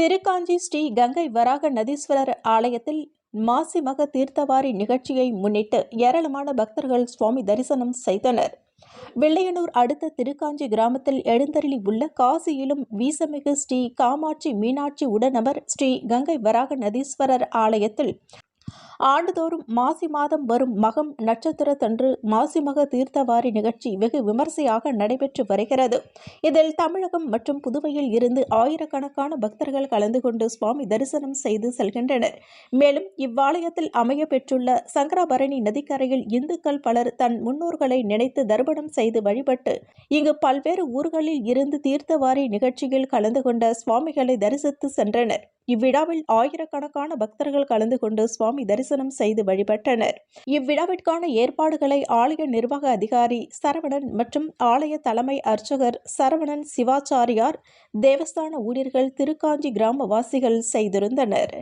திருக்காஞ்சி ஸ்ரீ கங்கை வராக நதீஸ்வரர் ஆலயத்தில் மாசி மக தீர்த்தவாரி நிகழ்ச்சியை முன்னிட்டு ஏராளமான பக்தர்கள் சுவாமி தரிசனம் செய்தனர். வில்லையனூர் அடுத்த திருக்காஞ்சி கிராமத்தில் எழுந்தருளி உள்ள காசியிலும் வீசமிகு ஸ்ரீ காமாட்சி மீனாட்சி உடனமர் ஸ்ரீ கங்கை வராக நதீஸ்வரர் ஆலயத்தில் ஆண்டுதோறும் மாசி மாதம் வரும் மகம் நட்சத்திரத்தன்று மாசிமக தீர்த்தவாரி நிகழ்ச்சி வெகு விமர்சையாக நடைபெற்று வருகிறது. இதில் தமிழகம் மற்றும் புதுவையில் இருந்து ஆயிரக்கணக்கான பக்தர்கள் கலந்து கொண்டு சுவாமி தரிசனம் செய்து செல்கின்றனர். மேலும் இவ்வாலயத்தில் அமைய பெற்றுள்ள சங்கராபரணி நதிக்கரையில் இந்துக்கள் பலர் தன் முன்னோர்களை நினைத்து தர்ப்பணம் செய்து வழிபட்டு இங்கு பல்வேறு ஊர்களில் இருந்து தீர்த்தவாரி நிகழ்ச்சியில் கலந்து கொண்ட சுவாமிகளை தரிசித்து சென்றனர். இவ்விழாவில் ஆயிரக்கணக்கான பக்தர்கள் கலந்து கொண்டு சுவாமி தரிசனம் செய்து வழிபட்டனர். இவ்விழாவிற்கான ஏற்பாடுகளை ஆலய நிர்வாக அதிகாரி சரவணன் மற்றும் ஆலய தலைமை அர்ச்சகர் சரவணன் சிவாச்சாரியார், தேவஸ்தான ஊழியர்கள், திருக்காஞ்சி கிராமவாசிகள் செய்திருந்தனர்.